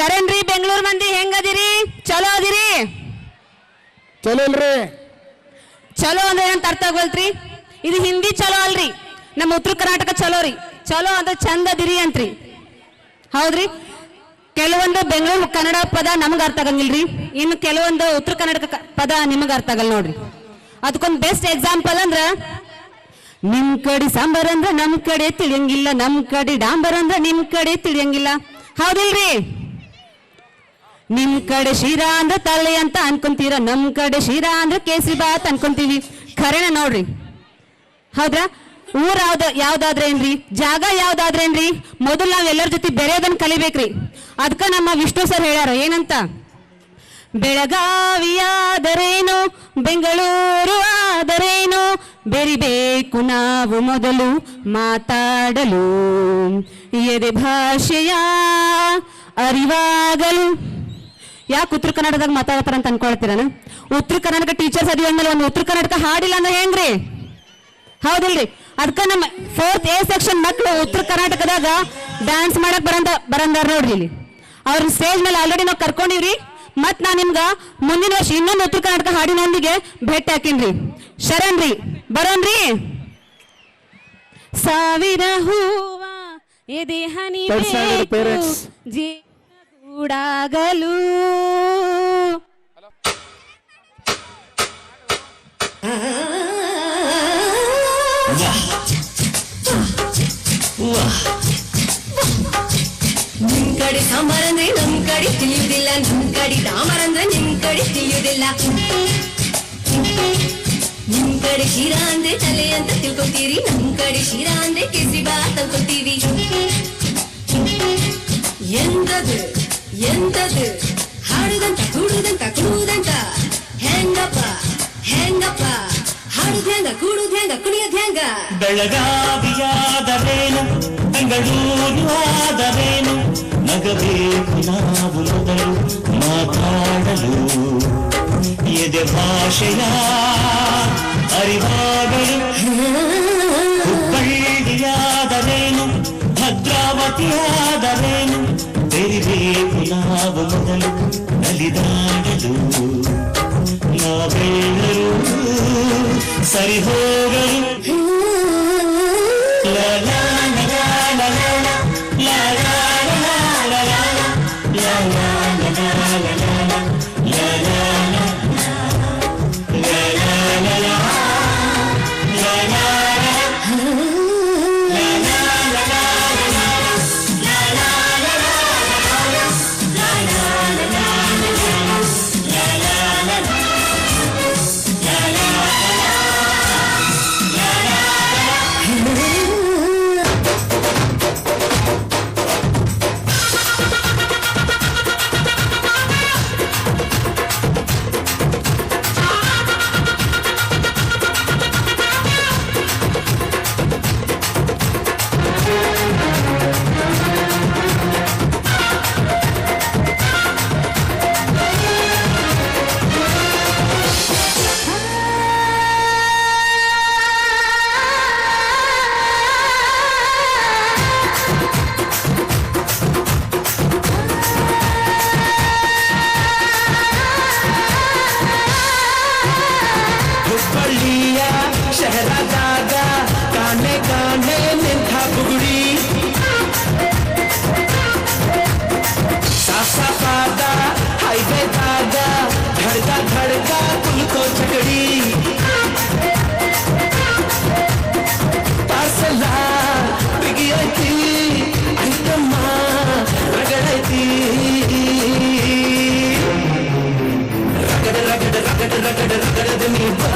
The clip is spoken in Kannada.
ಶರಣ್ರಿ ಬೆಂಗಳೂರು ಮಂದಿ ಹೆಂಗದಿರಿ? ಚಲೋ ಅದಿರಿ? ಚಲೋ ಇಲ್ರಿ. ಚಲೋ ಅಂದ್ರೆ ಏನಂತ ಅರ್ಥ ಆಗಲ್ತ್ರಿ? ಇದು ಹಿಂದಿ ಚಲೋ ಅಲ್ರಿ, ನಮ್ಮ ಉತ್ತರ ಕರ್ನಾಟಕ ಚಲೋ ರೀ. ಚಲೋ ಅಂದ್ರೆ ಚಂದ ಅದಿರಿ ಅಂತ್ರಿ, ಹೌದ್ರಿ? ಕೆಲವೊಂದು ಬೆಂಗಳೂರು ಕನ್ನಡ ಪದ ನಮ್ಗೆ ಅರ್ಥ ಆಗಂಗಿಲ್ರಿ, ಇನ್ನು ಕೆಲವೊಂದು ಉತ್ತರ ಕರ್ನಾಟಕ ಪದ ನಿಮಗೆ ಅರ್ಥ ಆಗಲ್ಲ ನೋಡ್ರಿ. ಅದಕ್ಕೊಂದು ಬೆಸ್ಟ್ ಎಕ್ಸಾಂಪಲ್ ಅಂದ್ರ, ನಿಮ್ ಕಡೆ ಸಾಂಬಾರ್ ಅಂದ್ರ ನಮ್ ಕಡೆ ತಿಳಿಯಂಗಿಲ್ಲ, ನಮ್ ಕಡೆ ಡಾಂಬರ್ ಅಂದ್ರ ನಿಮ್ ಕಡೆ ತಿಳಿಯಂಗಿಲ್ಲ, ಹೌದಿಲ್ರಿ? ನಿಮ್ ಕಡೆ ಶಿರಾ ಅಂದ್ರ ತಲೆ ಅಂತ ಅನ್ಕೊಂತೀರ, ನಮ್ ಕಡೆ ಶಿರಾ ಅಂದ್ರ ಕೇಸರಿ ಬಾತ್ ಅನ್ಕೊಂತೀವಿ. ಖರೇನ ನೋಡ್ರಿ, ಹೌದ್ರಾ? ಊರ್ ಯಾವ್ದಾದ್ರೇನ್ರಿ, ಜಾಗ ಯಾವ್ದಾದ್ರೇನ್ರಿ, ಮೊದಲು ನಾವ್ ಎಲ್ಲರ ಜೊತೆ ಬೆರೆಯೋದನ್ನ ಕಲಿಬೇಕ್ರಿ. ಅದಕ್ಕ ನಮ್ಮ ವಿಷ್ಣು ಸರ್ ಹೇಳ್ಯಾರ ಏನಂತ, ಬೆಳಗಾವಿಯಾದರೇನು ಬೆಂಗಳೂರು ಆದರೇನು, ಬೆರಿಬೇಕು ನಾವು ಮೊದಲು ಮಾತಾಡಲು, ಎದೆ ಭಾಷೆಯ ಅರಿವಾಗಲು. ಯಾಕೆ ಉತ್ತರ ಕನ್ನಡದಾಗ ಮಾತಾಡ್ತಾರ ಅಂತ ಅನ್ಕೊಳ್ತೀರನ? ಉತ್ತರ ಕರ್ನಾಟಕ ಟೀಚರ್ಸ್ ಅದೀವಿ ಅಂದ್ಮೇಲೆ ಒಂದು ಉತ್ತರ ಕರ್ನಾಟಕ ಹಾಡಿಲ್ಲ ಅಂದ್ರೆ ಹೆಂಗ್ರಿ, ಹೌದಿಲ್ರಿ? ಅದಕ್ಕ ನಮ್ಮ 4th A ಸೆಕ್ಷನ್ ಮಕ್ಕಳು ಉತ್ತರ ಕರ್ನಾಟಕದಾಗ ಡ್ಯಾನ್ಸ್ ಮಾಡಕ್ ಬರಂದಾರ ನೋಡ್ರಿ. ಇಲ್ಲಿ ಅವ್ರ ಸ್ಟೇಜ್ ಮೇಲೆ ಆಲ್ರೆಡಿ ನಾವು ಕರ್ಕೊಂಡಿವ್ರಿ. ಮತ್ ನಾ ನಿಮ್ಗ ಮುಂದಿನ ವರ್ಷ ಇನ್ನೊಂದು ಉತ್ತರ ಕರ್ನಾಟಕ ಹಾಡಿನೊಂದಿಗೆ ಭೇಟಿ ಹಾಕಿನ್ರಿ. ಶರಣ್ರಿ ಬರೋನ್ರಿ. ಸಾವಿರ ಹೂವ ಎದೆ ಹನಿ ಗೂಡಾಗಲು, ನಿಮ್ ಕಡೆ ಸಾಂಬಾರ್ ಅಂದ್ರೆ ನಮ್ ಕಡೆ ತಿಳಿಯುವುದಿಲ್ಲ, ನಮ್ ಕಡೆ ಡಾಂಬರ್ ಅಂದ್ರೆ ನಿಮ್ ಕಡೆ ತಿಳಿಯುವುದಿಲ್ಲ, ನಿಮ್ ಕಡೆ ಶಿರಾ ಅಂದ್ರೆ ತಲೆ ಅಂತ ತಿಳ್ಕೊತೀರಿ, ನಮ್ ಕಡೆ ಶಿರಾ ಅಂದ್ರೆ ಕೇಸರಿ ಬಾತ್ ಅನ್ಕೊತೀವಿ. ಎಂತದು ಎಂತದು ಹಾಡುದಂತ ಕೂಡುದಂತ ಕುಡುವುದಂತ, ಹೆಂಗಪ್ಪ ಹೆಂಗಪ್ಪ ಹಾಡುದ ಹೆಂಗ ಕೂಡುದ ಹೆಂಗ ಕುಣಿಯೋದ್ ಹೆಂಗ? ಬೆಳಗಾವಿಯಾದರೇನು ಬೆಂಗಳೂರು ಆದರೇನು, ನಗಬೇಕು ನಾವು ಮೊದಲು ಮಾತಾಡಲು, ಎದೆ ಭಾಷೆಯ ಅರಿವಾಗಲು. ಹುಬ್ಬಳ್ಳಿಯಾದರೇನು ಭದ್ರಾವತಿಯಾದರೇನು, ಬೆರಿಬೇಕು ನಾವು ಮೊದಲು ನಲಿದಾಡಲು, ನಾವೆಲ್ಲರೂ ಸರಿ ಹೋಗಲು. ಶಹರದಾಗ ಕಾಣೆ ಕಾಣೆ ನಿಂತ ಬುಗುಡಿ, ಸಾಫಾದ ಹೈವೇದಾಗ ಧಡ್ಕ ಧಡ್ಕ ಕುಲ್ಕೋ ಚಕಡಿ, ಪಾರ್ಸಲ ಬಿಗಿಯೈತಿ ಐತಮ್ಮ ರಗಡೈತಿ, ರಗಡ ರಗಡ ರಗಡ ರಗಡ ರಗಡದ ನೀ ಬಾ